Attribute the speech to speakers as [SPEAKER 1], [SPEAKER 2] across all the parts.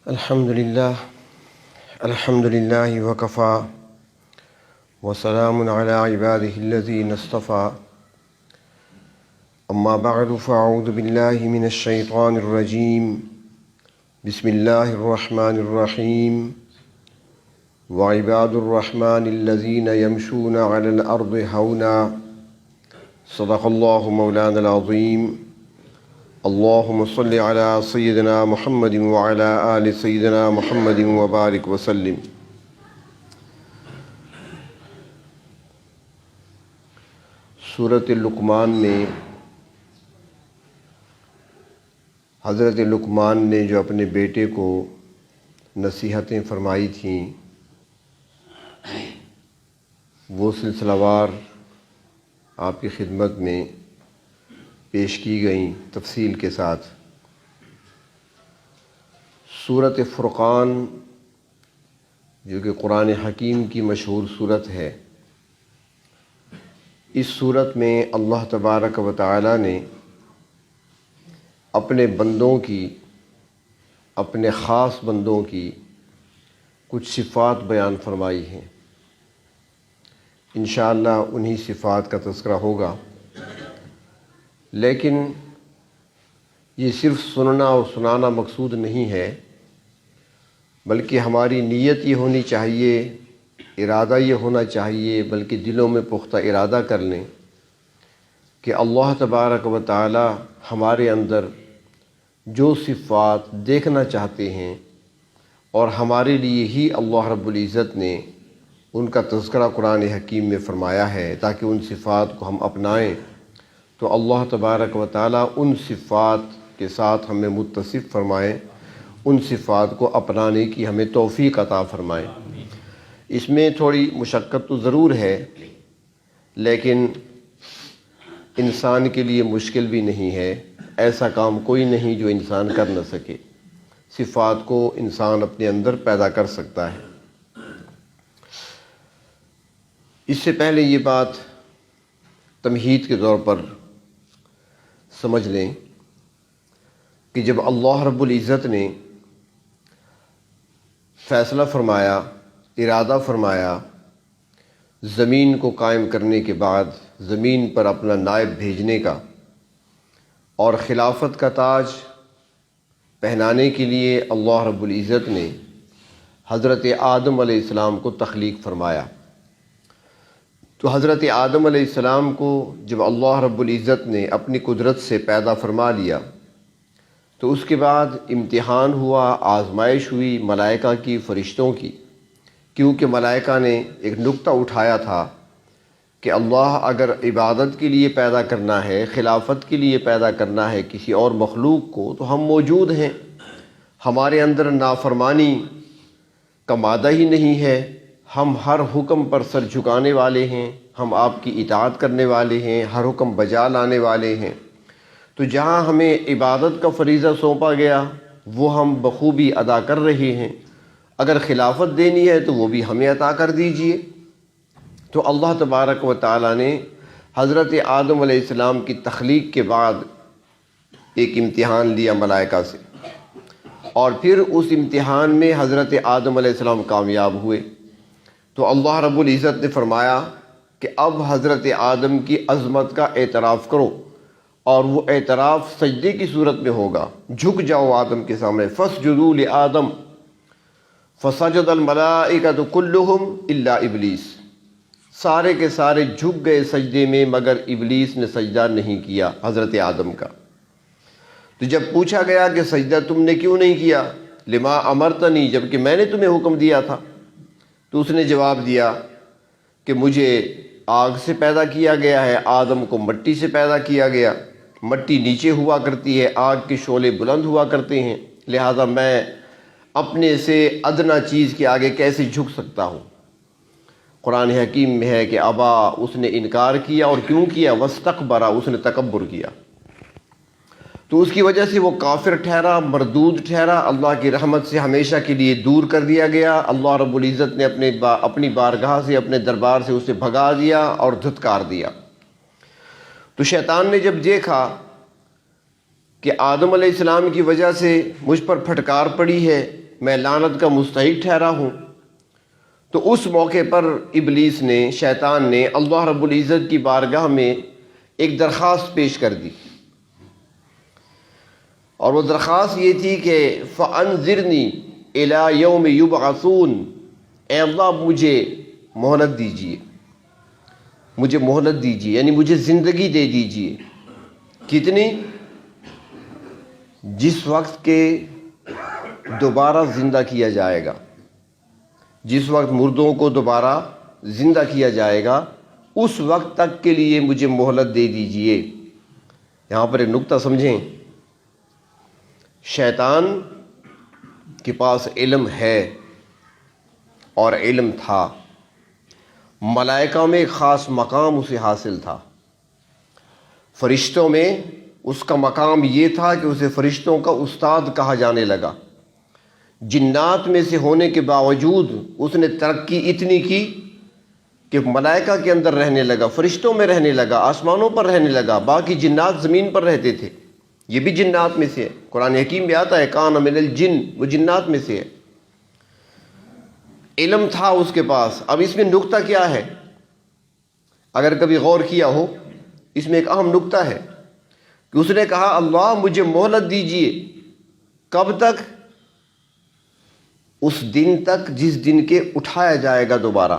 [SPEAKER 1] الحمد للہ وکفا وسلام علی عبادہ الذین اصطفى اما بعد فاعوذ باللہ من الشیطان الرجیم بسم اللہ الرحمن الرحیم وعباد الرحمن الذین یمشون علی الارض ہونا صدق اللہ مولانا العظیم اللہم صلی علی سیدنا محمد وعلی آل سیدنا محمد وبارک وسلم۔ سورۃ لقمان میں حضرت لقمان نے جو اپنے بیٹے کو نصیحتیں فرمائی تھیں وہ سلسلہ وار آپ کی خدمت میں پیش کی گئیں تفصیل کے ساتھ۔ سورۃ فرقان جو کہ قرآن حکیم کی مشہور سورت ہے، اس سورت میں اللہ تبارک و تعالی نے اپنے بندوں کی، اپنے خاص بندوں کی کچھ صفات بیان فرمائی ہیں۔ انشاءاللہ انہی صفات کا تذکرہ ہوگا، لیکن یہ صرف سننا اور سنانا مقصود نہیں ہے، بلکہ ہماری نیت یہ ہونی چاہیے، ارادہ یہ ہونا چاہیے، بلکہ دلوں میں پختہ ارادہ کر لیں کہ اللہ تبارک و تعالی ہمارے اندر جو صفات دیکھنا چاہتے ہیں اور ہمارے لیے ہی اللہ رب العزت نے ان کا تذکرہ قرآن حکیم میں فرمایا ہے تاکہ ان صفات کو ہم اپنائیں، تو اللہ تبارک و تعالیٰ ان صفات کے ساتھ ہمیں متصف فرمائیں، ان صفات کو اپنانے کی ہمیں توفیق عطا فرمائیں۔ اس میں تھوڑی مشقت تو ضرور ہے، لیکن انسان کے لیے مشکل بھی نہیں ہے۔ ایسا کام کوئی نہیں جو انسان کر نہ سکے، صفات کو انسان اپنے اندر پیدا کر سکتا ہے۔ اس سے پہلے یہ بات تمہید کے طور پر سمجھ لیں کہ جب اللہ رب العزت نے فیصلہ فرمایا، ارادہ فرمایا زمین کو قائم کرنے کے بعد زمین پر اپنا نائب بھیجنے کا اور خلافت کا تاج پہنانے کے لیے اللہ رب العزت نے حضرت آدم علیہ السلام کو تخلیق فرمایا، تو حضرت آدم علیہ السلام کو جب اللہ رب العزت نے اپنی قدرت سے پیدا فرما لیا تو اس کے بعد امتحان ہوا، آزمائش ہوئی ملائکہ کی، فرشتوں کی، کیونکہ ملائکہ نے ایک نقطہ اٹھایا تھا کہ اللہ اگر عبادت کے لیے پیدا کرنا ہے، خلافت کے لیے پیدا کرنا ہے کسی اور مخلوق کو تو ہم موجود ہیں، ہمارے اندر نافرمانی کا مادہ ہی نہیں ہے، ہم ہر حکم پر سر جھکانے والے ہیں، ہم آپ کی اطاعت کرنے والے ہیں، ہر حکم بجا لانے والے ہیں، تو جہاں ہمیں عبادت کا فریضہ سونپا گیا وہ ہم بخوبی ادا کر رہے ہیں، اگر خلافت دینی ہے تو وہ بھی ہمیں عطا کر دیجئے۔ تو اللہ تبارک و تعالی نے حضرت آدم علیہ السلام کی تخلیق کے بعد ایک امتحان لیا ملائکہ سے، اور پھر اس امتحان میں حضرت آدم علیہ السلام کامیاب ہوئے، تو اللہ رب العزت نے فرمایا کہ اب حضرت آدم کی عظمت کا اعتراف کرو، اور وہ اعتراف سجدے کی صورت میں ہوگا، جھک جاؤ آدم کے سامنے، فاسجدوا لآدم فسجد الملائکۃ کلہم الا ابلیس، سارے کے سارے جھک گئے سجدے میں مگر ابلیس نے سجدہ نہیں کیا حضرت آدم کا۔ تو جب پوچھا گیا کہ سجدہ تم نے کیوں نہیں کیا، لما امرتنی، جبکہ میں نے تمہیں حکم دیا تھا، تو اس نے جواب دیا کہ مجھے آگ سے پیدا کیا گیا ہے، آدم کو مٹی سے پیدا کیا گیا، مٹی نیچے ہوا کرتی ہے، آگ کے شعلے بلند ہوا کرتے ہیں، لہذا میں اپنے سے ادنا چیز کے آگے کیسے جھک سکتا ہوں۔ قرآن حکیم میں ہے کہ ابا، اس نے انکار کیا، اور کیوں کیا، واستکبر، اس نے تکبر کیا، تو اس کی وجہ سے وہ کافر ٹھہرا، مردود ٹھہرا، اللہ کی رحمت سے ہمیشہ کے لیے دور کر دیا گیا۔ اللہ رب العزت نے اپنی بارگاہ سے، اپنے دربار سے اسے بھگا دیا اور دھتکار دیا۔ تو شیطان نے جب دیکھا کہ آدم علیہ السلام کی وجہ سے مجھ پر پھٹکار پڑی ہے، میں لعنت کا مستحق ٹھہرا ہوں۔ تو اس موقع پر ابلیس نے، شیطان نے اللہ رب العزت کی بارگاہ میں ایک درخواست پیش کر دی، اور وہ درخواست یہ تھی کہ فَأَنذِرْنِي إِلَىٰ يَوْمِ يُبْعَثُونَ، اے اللہ مجھے مہلت دیجیے، مجھے مہلت دیجیے، یعنی مجھے زندگی دے دیجیے۔ کتنی؟ جس وقت کے دوبارہ زندہ کیا جائے گا، جس وقت مردوں کو دوبارہ زندہ کیا جائے گا، اس وقت تک کے لیے مجھے مہلت دے دیجیے۔ یہاں پر ایک نکتہ سمجھیں، شیطان کے پاس علم ہے اور علم تھا، ملائکہ میں ایک خاص مقام اسے حاصل تھا، فرشتوں میں اس کا مقام یہ تھا کہ اسے فرشتوں کا استاد کہا جانے لگا۔ جنات میں سے ہونے کے باوجود اس نے ترقی اتنی کی کہ ملائکہ کے اندر رہنے لگا، فرشتوں میں رہنے لگا، آسمانوں پر رہنے لگا، باقی جنات زمین پر رہتے تھے۔ یہ بھی جنات میں سے ہے، قرآن حکیم میں آتا ہے کان من الجن، وہ جنات میں سے ہے۔ علم تھا اس کے پاس۔ اب اس میں نکتہ کیا ہے؟ اگر کبھی غور کیا ہو، اس میں ایک اہم نکتہ ہے کہ اس نے کہا اللہ مجھے مہلت دیجیے، کب تک؟ اس دن تک جس دن کے اٹھایا جائے گا دوبارہ۔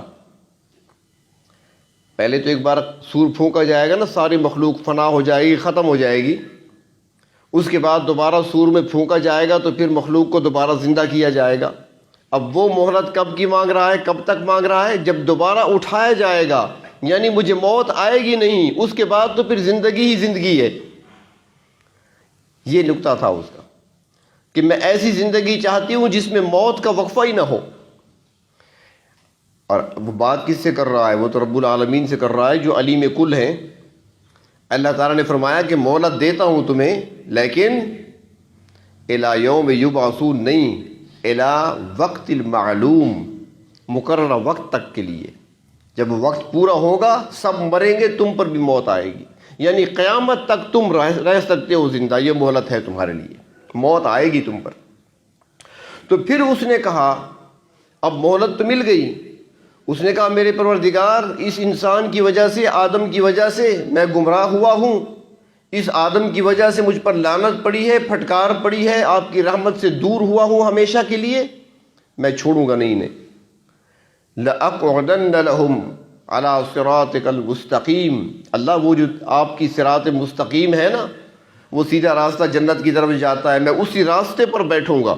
[SPEAKER 1] پہلے تو ایک بار سور پھونکا جائے گا نا، ساری مخلوق فنا ہو جائے گی، ختم ہو جائے گی۔ اس کے بعد دوبارہ سور میں پھونکا جائے گا تو پھر مخلوق کو دوبارہ زندہ کیا جائے گا۔ اب وہ مہلت کب کی مانگ رہا ہے، کب تک مانگ رہا ہے؟ جب دوبارہ اٹھایا جائے گا، یعنی مجھے موت آئے گی نہیں، اس کے بعد تو پھر زندگی ہی زندگی ہے۔ یہ نکتہ تھا اس کا کہ میں ایسی زندگی چاہتی ہوں جس میں موت کا وقفہ ہی نہ ہو۔ اور وہ بات کس سے کر رہا ہے؟ وہ تو رب العالمین سے کر رہا ہے جو علیم کل ہیں۔ اللہ تعالیٰ نے فرمایا کہ مہلت دیتا ہوں تمہیں، لیکن الی یوم یبعثون نہیں، الی وقت المعلوم، مقررہ وقت تک کے لیے۔ جب وقت پورا ہوگا سب مریں گے، تم پر بھی موت آئے گی، یعنی قیامت تک تم رہ سکتے ہو زندہ، یہ مہلت ہے تمہارے لیے، موت آئے گی تم پر۔ تو پھر اس نے کہا اب مہلت تو مل گئی، اس نے کہا میرے پروردگار اس انسان کی وجہ سے، آدم کی وجہ سے میں گمراہ ہوا ہوں، اس آدم کی وجہ سے مجھ پر لعنت پڑی ہے، پھٹکار پڑی ہے، آپ کی رحمت سے دور ہوا ہوں ہمیشہ کے لیے، میں چھوڑوں گا نہیں انہیں۔ لَأَقْعُدَنَّ لَهُمْ عَلَىٰ صِرَاطِكَ الْمُسْتَقِيمِ، اللہ وہ جو آپ کی صراط مستقیم ہے نا، وہ سیدھا راستہ جنت کی طرف جاتا ہے، میں اسی راستے پر بیٹھوں گا،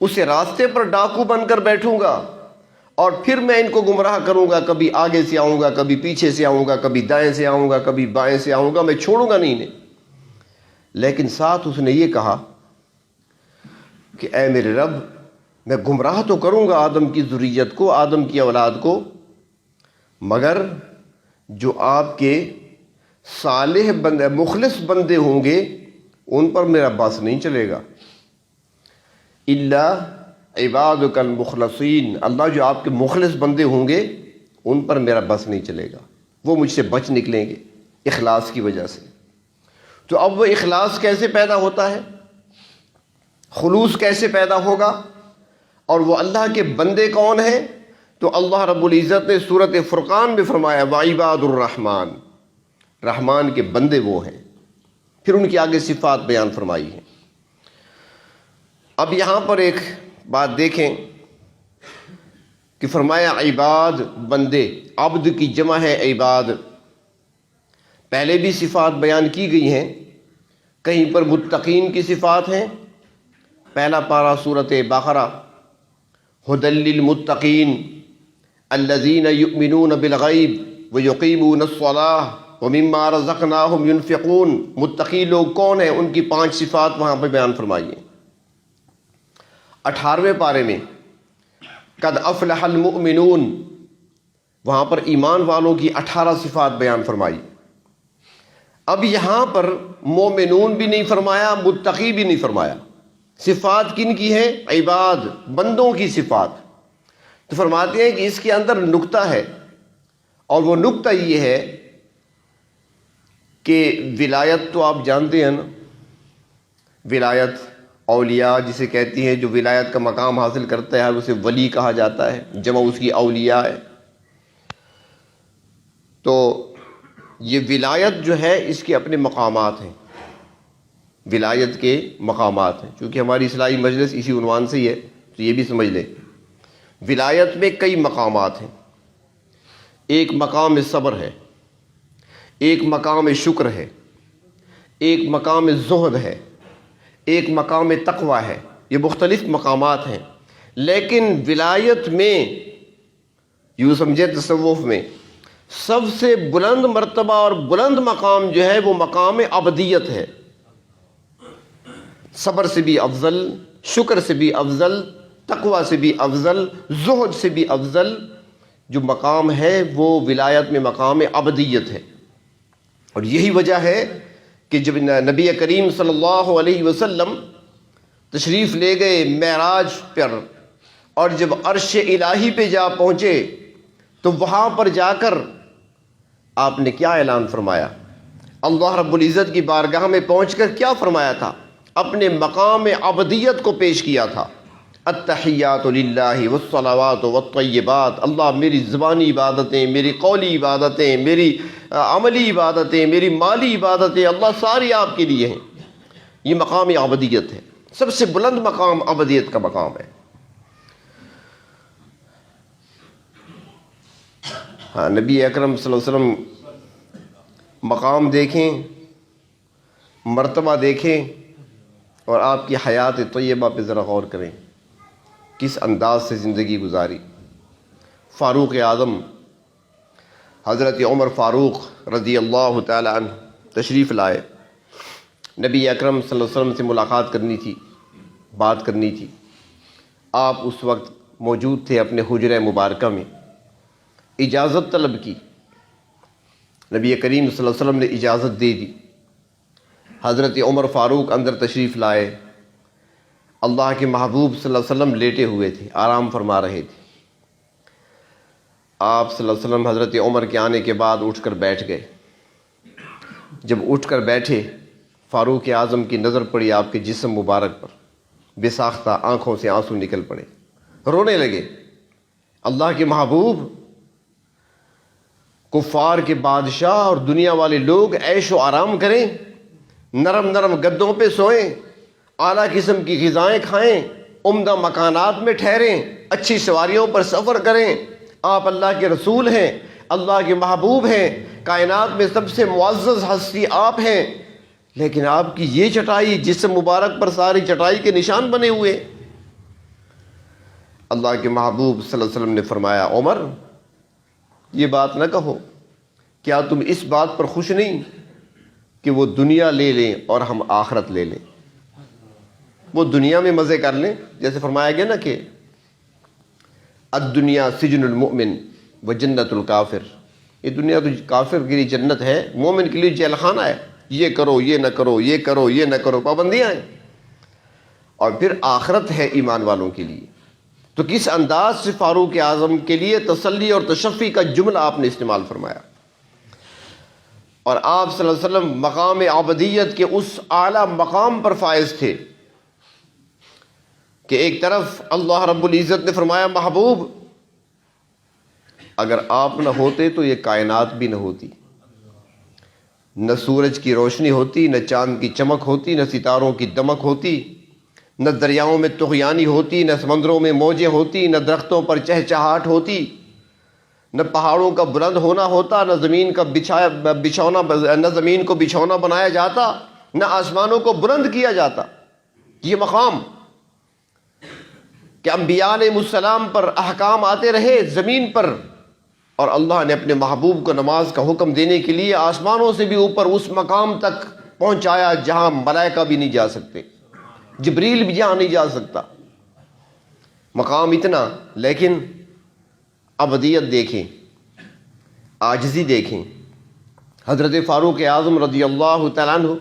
[SPEAKER 1] اسی راستے پر ڈاکو بن کر بیٹھوں گا، اور پھر میں ان کو گمراہ کروں گا، کبھی آگے سے آؤں گا، کبھی پیچھے سے آؤں گا، کبھی دائیں سے آؤں گا، کبھی بائیں سے آؤں گا، میں چھوڑوں گا نہیں انہیں۔ لیکن ساتھ اس نے یہ کہا کہ اے میرے رب، میں گمراہ تو کروں گا آدم کی ذریت کو، آدم کی اولاد کو، مگر جو آپ کے صالح بندے، مخلص بندے ہوں گے ان پر میرا بس نہیں چلے گا۔ الا عبادک المخلصین، اللہ جو آپ کے مخلص بندے ہوں گے ان پر میرا بس نہیں چلے گا، وہ مجھ سے بچ نکلیں گے اخلاص کی وجہ سے۔ تو اب وہ اخلاص کیسے پیدا ہوتا ہے، خلوص کیسے پیدا ہوگا، اور وہ اللہ کے بندے کون ہیں؟ تو اللہ رب العزت نے سورۃ فرقان میں فرمایا وعباد الرحمن، رحمان کے بندے وہ ہیں، پھر ان کی آگے صفات بیان فرمائی ہیں۔ اب یہاں پر ایک بات دیکھیں کہ فرمایا عباد، بندے، عبد کی جمع ہے عباد۔ پہلے بھی صفات بیان کی گئی ہیں، کہیں پر متقین کی صفات ہیں، پہلا پارہ سورۃ بقرہ، ھدی للمتقین الذین یؤمنون بالغیب ویقیمون الصلاۃ ومما رزقناہم ینفقون۔ متقی لوگ کون ہیں؟ ان کی 5 صفات وہاں پہ بیان فرمائی ہیں۔ 18ویں پارے میں قد افلح المؤمنون، وہاں پر ایمان والوں کی 18 صفات بیان فرمائی۔ اب یہاں پر مومنون بھی نہیں فرمایا، متقی بھی نہیں فرمایا، صفات کن کی ہیں؟ عباد، بندوں کی صفات۔ تو فرماتے ہیں کہ اس کے اندر نکتہ ہے، اور وہ نکتہ یہ ہے کہ ولایت تو آپ جانتے ہیں نا، ولایت اولیاء جسے کہتی ہیں جو ولایت کا مقام حاصل کرتا ہے اسے ولی کہا جاتا ہے، جمع اس کی اولیاء ہے۔ تو یہ ولایت جو ہے اس کے اپنے مقامات ہیں، ولایت کے مقامات ہیں۔ چونکہ ہماری اصلاحی مجلس اسی عنوان سے ہی ہے تو یہ بھی سمجھ لیں، ولایت میں کئی مقامات ہیں۔ ایک مقام صبر ہے، ایک مقام شکر ہے، ایک مقام زہد ہے، ایک مقام تقوی ہے۔ یہ مختلف مقامات ہیں، لیکن ولایت میں یوں سمجھے تصوف میں سب سے بلند مرتبہ اور بلند مقام جو ہے وہ مقام عبدیت ہے۔ صبر سے بھی افضل، شکر سے بھی افضل، تقوی سے بھی افضل، زہد سے بھی افضل جو مقام ہے وہ ولایت میں مقام عبدیت ہے۔ اور یہی وجہ ہے کہ جب نبی کریم صلی اللہ علیہ وسلم تشریف لے گئے معراج پر، اور جب عرش الہی پہ جا پہنچے تو وہاں پر جا کر آپ نے کیا اعلان فرمایا؟ اللہ رب العزت کی بارگاہ میں پہنچ کر کیا فرمایا تھا؟ اپنے مقام عبدیت کو پیش کیا تھا۔ التحیات للہ والصلوات والطیبات، اللہ میری زبانی عبادتیں، میری قولی عبادتیں، میری عملی عبادتیں، میری مالی عبادتیں، اللہ ساری آپ کے لیے ہیں۔ یہ مقام عبدیت ہے، سب سے بلند مقام عبدیت کا مقام ہے۔ ہاں، نبی اکرم صلی اللہ علیہ وسلم مقام دیکھیں، مرتبہ دیکھیں، اور آپ کی حیات طیبہ پہ ذرا غور کریں، کس انداز سے زندگی گزاری۔ فاروق اعظم حضرت عمر فاروق رضی اللہ تعالی عنہ تشریف لائے، نبی اکرم صلی اللہ علیہ وسلم سے ملاقات کرنی تھی، بات کرنی تھی۔ آپ اس وقت موجود تھے اپنے حجرہ مبارکہ میں، اجازت طلب کی، نبی کریم صلی اللہ علیہ وسلم نے اجازت دے دی۔ حضرت عمر فاروق اندر تشریف لائے، اللہ کے محبوب صلی اللہ علیہ وسلم لیٹے ہوئے تھے، آرام فرما رہے تھے۔ آپ صلی اللہ علیہ وسلم حضرت عمر کے آنے کے بعد اٹھ کر بیٹھ گئے۔ جب اٹھ کر بیٹھے، فاروق اعظم کی نظر پڑی آپ کے جسم مبارک پر، بے ساختہ آنکھوں سے آنسو نکل پڑے، رونے لگے۔ اللہ کے محبوب، کفار کے بادشاہ اور دنیا والے لوگ عیش و آرام کریں، نرم نرم گدوں پہ سوئیں، اعلیٰ قسم کی غذائیں کھائیں، عمدہ مکانات میں ٹھہریں، اچھی سواریوں پر سفر کریں۔ آپ اللہ کے رسول ہیں، اللہ کے محبوب ہیں، کائنات میں سب سے معزز ہستی آپ ہیں، لیکن آپ کی یہ چٹائی، جسم مبارک پر ساری چٹائی کے نشان بنے ہوئے۔ اللہ کے محبوب صلی اللہ علیہ وسلم نے فرمایا، عمر یہ بات نہ کہو، کیا تم اس بات پر خوش نہیں کہ وہ دنیا لے لیں اور ہم آخرت لے لیں؟ وہ دنیا میں مزے کر لیں، جیسے فرمایا گیا نا کہ الدنیا سجن المؤمن و جنت الکافر، یہ دنیا تو کافر کے لیے جنت ہے، مومن کے لیے جیل خانہ ہے، یہ کرو یہ نہ کرو، یہ کرو یہ نہ کرو، پابندیاں ہیں۔ اور پھر آخرت ہے ایمان والوں کے لیے۔ تو کس انداز سے فاروق اعظم کے لیے تسلی اور تشفی کا جملہ آپ نے استعمال فرمایا۔ اور آپ صلی اللہ علیہ وسلم مقام عبدیت کے اس اعلیٰ مقام پر فائز تھے کہ ایک طرف اللہ رب العزت نے فرمایا، محبوب اگر آپ نہ ہوتے تو یہ کائنات بھی نہ ہوتی، نہ سورج کی روشنی ہوتی، نہ چاند کی چمک ہوتی، نہ ستاروں کی دمک ہوتی، نہ دریاؤں میں طغیانی ہوتی، نہ سمندروں میں موجیں ہوتی، نہ درختوں پر چہچہاہٹ ہوتی، نہ پہاڑوں کا بلند ہونا ہوتا، نہ زمین کا نہ زمین کو بچھونا بنایا جاتا، نہ آسمانوں کو بلند کیا جاتا۔ یہ مقام کہ انبیاء علیہ السلام پر احکام آتے رہے زمین پر، اور اللہ نے اپنے محبوب کو نماز کا حکم دینے کے لیے آسمانوں سے بھی اوپر اس مقام تک پہنچایا جہاں ملائکہ بھی نہیں جا سکتے، جبریل بھی جہاں نہیں جا سکتا۔ مقام اتنا، لیکن عبدیت دیکھیں، عاجزی دیکھیں۔ حضرت فاروق اعظم رضی اللہ تعالیٰ عنہ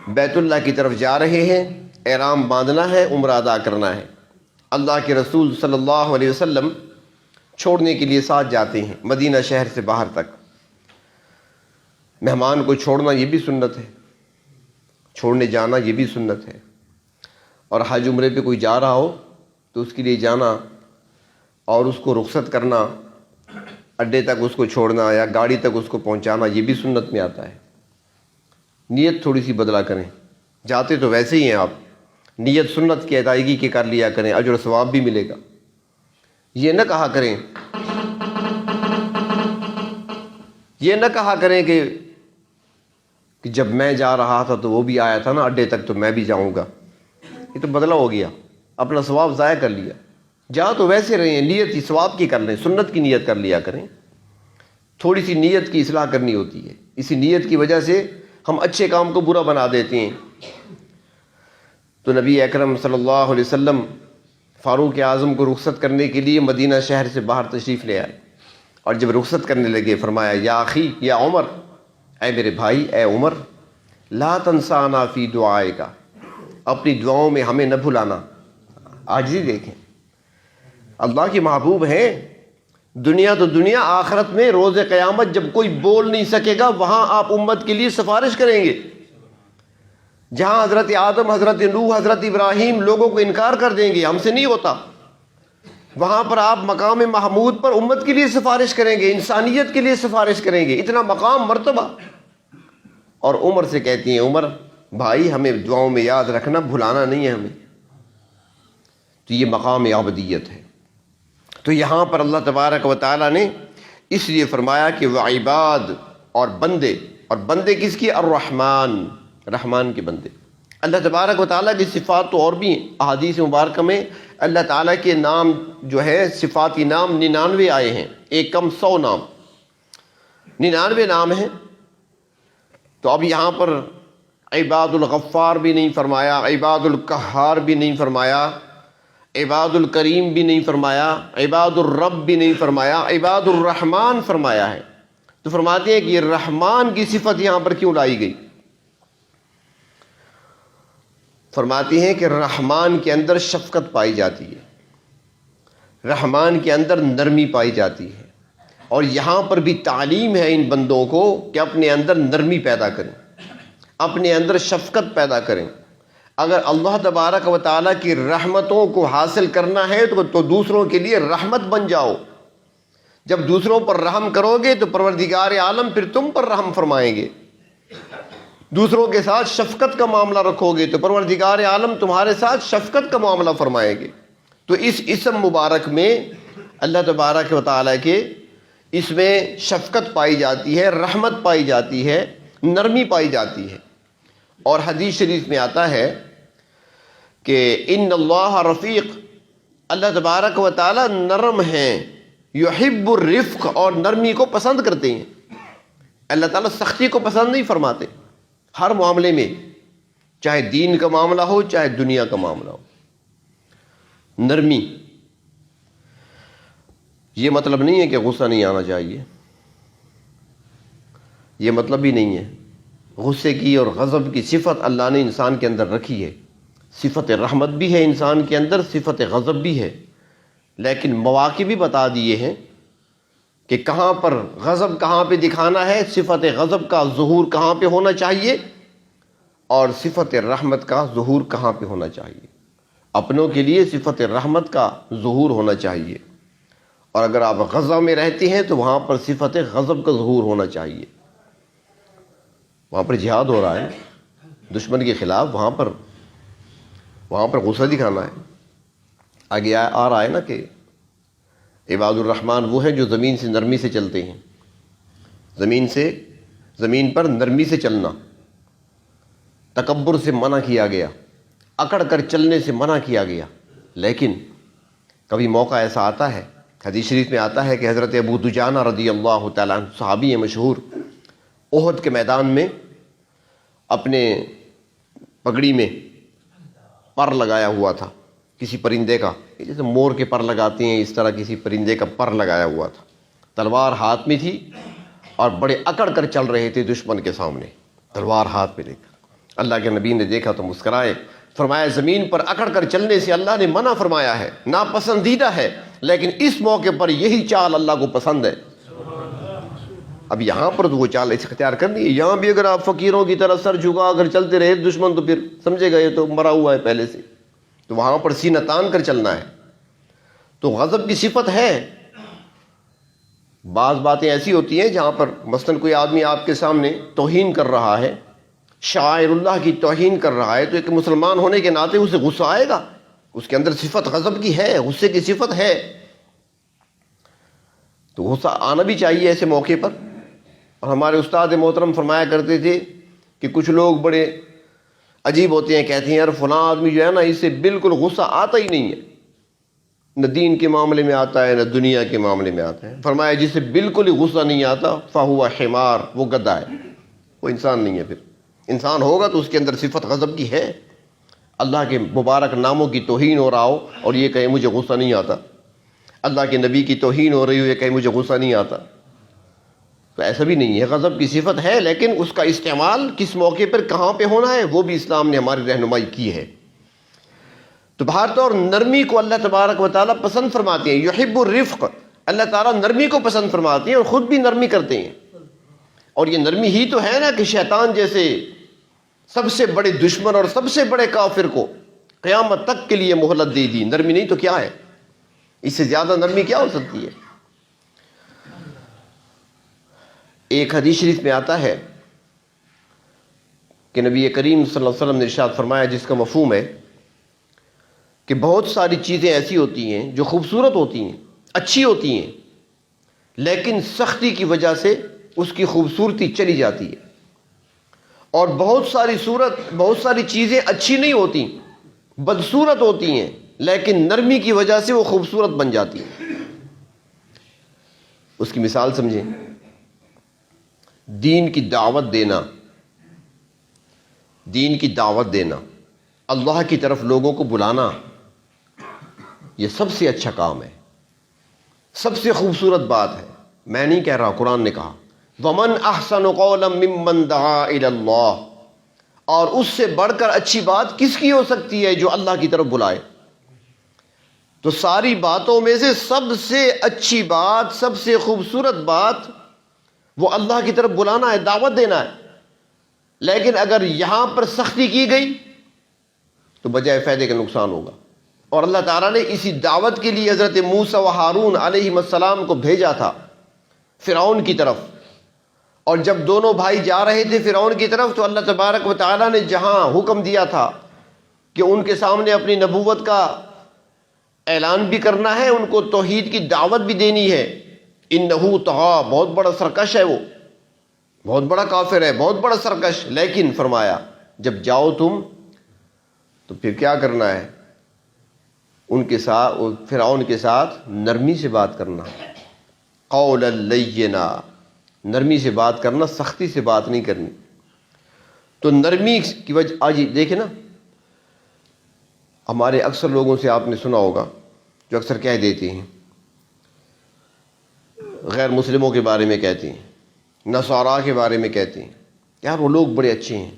[SPEAKER 1] بیت اللہ کی طرف جا رہے ہیں، احرام باندھنا ہے، عمرہ ادا کرنا ہے۔ اللہ کے رسول صلی اللہ علیہ وسلم چھوڑنے کے لیے ساتھ جاتے ہیں مدینہ شہر سے باہر تک۔ مہمان کو چھوڑنا یہ بھی سنت ہے، چھوڑنے جانا یہ بھی سنت ہے۔ اور حج عمرے پہ کوئی جا رہا ہو تو اس کے لیے جانا اور اس کو رخصت کرنا، اڈے تک اس کو چھوڑنا یا گاڑی تک اس کو پہنچانا، یہ بھی سنت میں آتا ہے۔ نیت تھوڑی سی بدلا کریں، جاتے تو ویسے ہی ہیں آپ، نیت سنت کی ادائیگی کے کر لیا کریں، اجر و ثواب بھی ملے گا۔ یہ نہ کہا کریں کہ جب میں جا رہا تھا تو وہ بھی آیا تھا نا اڈے تک تو میں بھی جاؤں گا، یہ تو بدلہ ہو گیا، اپنا ثواب ضائع کر لیا۔ جہاں تو ویسے رہیں، نیت ثواب کی کر لیں، سنت کی نیت کر لیا کریں۔ تھوڑی سی نیت کی اصلاح کرنی ہوتی ہے، اسی نیت کی وجہ سے ہم اچھے کام کو برا بنا دیتے ہیں۔ تو نبی اکرم صلی اللہ علیہ وسلم فاروق اعظم کو رخصت کرنے کے لیے مدینہ شہر سے باہر تشریف لے آئے، اور جب رخصت کرنے لگے فرمایا یا اخی یا عمر، اے میرے بھائی، اے عمر، لا تنسانا فی دعائک، اپنی دعاؤں میں ہمیں نہ بھلانا۔ عاجزی دیکھیں، اللہ کے محبوب ہیں، دنیا تو دنیا، آخرت میں روز قیامت جب کوئی بول نہیں سکے گا وہاں آپ امت کے لیے سفارش کریں گے۔ جہاں حضرت آدم، حضرت نوح، حضرت ابراہیم لوگوں کو انکار کر دیں گے، ہم سے نہیں ہوتا، وہاں پر آپ مقام محمود پر امت کے لیے سفارش کریں گے، انسانیت کے لیے سفارش کریں گے، اتنا مقام، مرتبہ۔ اور عمر سے کہتی ہیں، عمر بھائی ہمیں دعاؤں میں یاد رکھنا، بھلانا نہیں ہے ہمیں۔ تو یہ مقام عبدیت ہے۔ تو یہاں پر اللہ تبارک و تعالیٰ نے اس لیے فرمایا کہ وہ عباد اور بندے، اور بندے کس کی؟ الرحمن، رحمان کے بندے۔ اللہ تبارک و تعالیٰ کی صفات تو اور بھی ہیں، احادیث مبارکہ میں اللہ تعالیٰ کے نام جو ہے، صفاتی نام 99 آئے ہیں، ایک کم 100 نام، 99 نام ہیں۔ تو اب یہاں پر عباد الغفار بھی نہیں فرمایا، عباد القہار بھی نہیں فرمایا، عباد الکریم بھی نہیں فرمایا، عباد الرب بھی نہیں فرمایا، عباد الرحمن فرمایا ہے۔ تو فرماتے ہیں کہ یہ رحمان کی صفت یہاں پر کیوں لائی گئی؟ فرماتی ہیں کہ رحمان کے اندر شفقت پائی جاتی ہے، رحمان کے اندر نرمی پائی جاتی ہے، اور یہاں پر بھی تعلیم ہے ان بندوں کو کہ اپنے اندر نرمی پیدا کریں، اپنے اندر شفقت پیدا کریں۔ اگر اللہ تبارک و تعالیٰ کی رحمتوں کو حاصل کرنا ہے تو دوسروں کے لیے رحمت بن جاؤ۔ جب دوسروں پر رحم کرو گے تو پروردگار عالم پھر تم پر رحم فرمائیں گے۔ دوسروں کے ساتھ شفقت کا معاملہ رکھو گے تو پروردگار عالم تمہارے ساتھ شفقت کا معاملہ فرمائیں گے۔ تو اس اسم مبارک میں اللہ تبارک و تعالیٰ کے اس میں شفقت پائی جاتی ہے، رحمت پائی جاتی ہے، نرمی پائی جاتی ہے۔ اور حدیث شریف میں آتا ہے کہ ان اللہ رفیق، اللہ تبارک و تعالیٰ نرم ہیں، یحب الرفق، اور نرمی کو پسند کرتے ہیں۔ اللہ تعالیٰ سختی کو پسند نہیں فرماتے ہر معاملے میں، چاہے دین کا معاملہ ہو چاہے دنیا کا معاملہ ہو۔ نرمی، یہ مطلب نہیں ہے کہ غصہ نہیں آنا چاہیے، یہ مطلب بھی نہیں ہے۔ غصے کی اور غضب کی صفت اللہ نے انسان کے اندر رکھی ہے، صفت رحمت بھی ہے انسان کے اندر، صفت غضب بھی ہے، لیکن مواقع بھی بتا دیے ہیں کہ کہاں پر غضب کہاں پہ دکھانا ہے، صفت غضب کا ظہور کہاں پہ ہونا چاہیے، اور صفت رحمت کا ظہور کہاں پہ ہونا چاہیے۔ اپنوں کے لیے صفت رحمت کا ظہور ہونا چاہیے، اور اگر آپ غزہ میں رہتے ہیں تو وہاں پر صفت غضب کا ظہور ہونا چاہیے۔ وہاں پر جہاد ہو رہا ہے دشمن کے خلاف، وہاں پر غصہ دکھانا ہے۔ آگے آ رہا ہے نا کہ عباد الرحمن وہ ہیں جو زمین سے نرمی سے چلتے ہیں، زمین پر نرمی سے چلنا، تکبر سے منع کیا گیا، اکڑ کر چلنے سے منع کیا گیا۔ لیکن کبھی موقع ایسا آتا ہے، حدیث شریف میں آتا ہے کہ حضرت ابو دجانہ رضی اللہ تعالیٰ عنہ، صحابی ہیں مشہور، احد کے میدان میں اپنے پگڑی میں پر لگایا ہوا تھا کسی پرندے کا، جیسے مور کے پر لگاتے ہیں، اس طرح کسی پرندے کا پر لگایا ہوا تھا، تلوار ہاتھ میں تھی، اور بڑے اکڑ کر چل رہے تھے دشمن کے سامنے تلوار ہاتھ میں لے کر۔ اللہ کے نبی نے دیکھا تو مسکرائے، فرمایا زمین پر اکڑ کر چلنے سے اللہ نے منع فرمایا ہے، ناپسندیدہ ہے، لیکن اس موقع پر یہی چال اللہ کو پسند ہے۔ اب یہاں پر تو وہ چال اختیار کرنی ہے، یہاں بھی اگر آپ فقیروں کی طرح سر جھکا کر چلتے رہے دشمن تو پھر سمجھے گا یہ تو مرا ہوا ہے پہلے سے۔ تو وہاں پر سینہ تان کر چلنا ہے۔ تو غضب کی صفت ہے۔ بعض باتیں ایسی ہوتی ہیں جہاں پر مثلاً کوئی آدمی آپ کے سامنے توہین کر رہا ہے، شعائر اللہ کی توہین کر رہا ہے، تو ایک مسلمان ہونے کے ناطے اسے غصہ آئے گا، اس کے اندر صفت غضب کی ہے، غصے کی صفت ہے، تو غصہ آنا بھی چاہیے ایسے موقع پر۔ اور ہمارے استاد محترم فرمایا کرتے تھے کہ کچھ لوگ بڑے عجیب ہوتے ہیں، کہتے ہیں یار فلاں آدمی جو ہے نا اسے بالکل غصہ آتا ہی نہیں ہے، نہ دین کے معاملے میں آتا ہے نہ دنیا کے معاملے میں آتا ہے۔ فرمایا جسے بالکل ہی غصہ نہیں آتا فہو حمار، وہ گدھا ہے، وہ انسان نہیں ہے۔ پھر انسان ہوگا تو اس کے اندر صفت غضب کی ہے، اللہ کے مبارک ناموں کی توہین ہو رہا ہو اور یہ کہے مجھے غصہ نہیں آتا، اللہ کے نبی کی توہین ہو رہی ہو یہ کہے مجھے غصہ نہیں آتا، تو ایسا بھی نہیں ہے۔ غضب کی صفت ہے، لیکن اس کا استعمال کس موقع پر کہاں پہ ہونا ہے وہ بھی اسلام نے ہماری رہنمائی کی ہے۔ تو بہر طور نرمی کو اللہ تبارک و تعالیٰ پسند فرماتے ہیں، یحب الرفق، اللہ تعالیٰ نرمی کو پسند فرماتے ہیں اور خود بھی نرمی کرتے ہیں۔ اور یہ نرمی ہی تو ہے نا کہ شیطان جیسے سب سے بڑے دشمن اور سب سے بڑے کافر کو قیامت تک کے لیے مہلت دے دی۔ نرمی نہیں تو کیا ہے، اس سے زیادہ نرمی کیا ہو سکتی ہے؟ ایک حدیث شریف میں آتا ہے کہ نبی کریم صلی اللہ علیہ وسلم نے ارشاد فرمایا، جس کا مفہوم ہے کہ بہت ساری چیزیں ایسی ہوتی ہیں جو خوبصورت ہوتی ہیں، اچھی ہوتی ہیں، لیکن سختی کی وجہ سے اس کی خوبصورتی چلی جاتی ہے، اور بہت ساری چیزیں اچھی نہیں ہوتی، بدصورت ہوتی ہیں، لیکن نرمی کی وجہ سے وہ خوبصورت بن جاتی ہیں۔ اس کی مثال سمجھیں، دین کی دعوت دینا، اللہ کی طرف لوگوں کو بلانا، یہ سب سے اچھا کام ہے، سب سے خوبصورت بات ہے۔ میں نہیں کہہ رہا، قرآن نے کہا وَمَنْ أَحْسَنُ قَوْلًا مِّمَّنْ دَعَا إِلَى اللَّهِ، اور اس سے بڑھ کر اچھی بات کس کی ہو سکتی ہے جو اللہ کی طرف بلائے۔ تو ساری باتوں میں سے سب سے اچھی بات، سب سے خوبصورت بات وہ اللہ کی طرف بلانا ہے، دعوت دینا ہے۔ لیکن اگر یہاں پر سختی کی گئی تو بجائے فائدے کا نقصان ہوگا۔ اور اللہ تعالیٰ نے اسی دعوت کے لیے حضرت موسیٰ و ہارون علیہ السلام کو بھیجا تھا فرعون کی طرف، اور جب دونوں بھائی جا رہے تھے فرعون کی طرف تو اللہ تبارک و تعالیٰ نے جہاں حکم دیا تھا کہ ان کے سامنے اپنی نبوت کا اعلان بھی کرنا ہے، ان کو توحید کی دعوت بھی دینی ہے، انہو طغیٰ، بہت بڑا سرکش ہے، وہ بہت بڑا کافر ہے، بہت بڑا سرکش، لیکن فرمایا جب جاؤ تم تو پھر کیا کرنا ہے، ان کے ساتھ، فرعون کے ساتھ نرمی سے بات کرنا، قولا لینا، نرمی سے بات کرنا، سختی سے بات نہیں کرنی۔ تو نرمی کی وجہ، آج دیکھیں نا، ہمارے اکثر لوگوں سے آپ نے سنا ہوگا جو اکثر کہہ دیتے ہیں، غیر مسلموں کے بارے میں کہتے ہیں، نصارا کے بارے میں کہتے ہیں، یار وہ لوگ بڑے اچھے ہیں،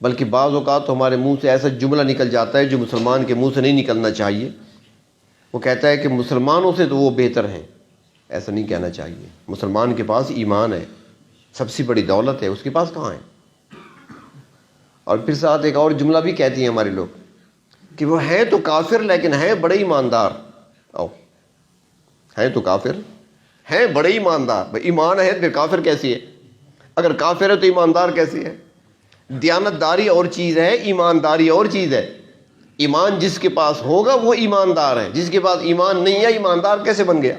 [SPEAKER 1] بلکہ بعض اوقات تو ہمارے منہ سے ایسا جملہ نکل جاتا ہے جو مسلمان کے منہ سے نہیں نکلنا چاہیے۔ وہ کہتا ہے کہ مسلمانوں سے تو وہ بہتر ہیں، ایسا نہیں کہنا چاہیے۔ مسلمان کے پاس ایمان ہے، سب سے بڑی دولت ہے، اس کے پاس کہاں ہے؟ اور پھر ساتھ ایک اور جملہ بھی کہتی ہیں ہمارے لوگ کہ وہ ہیں تو کافر لیکن ہیں بڑے ایماندار۔ ہیں تو کافر، ہیں بڑے ایماندار، ایمان ہے پھر کافر کیسی ہے؟ اگر کافر ہے تو ایماندار کیسی ہے؟ دیانتداری اور چیز ہے، ایمانداری اور چیز ہے۔ ایمان جس کے پاس ہوگا وہ ایماندار ہے، جس کے پاس ایمان نہیں ہے ایماندار کیسے بن گیا؟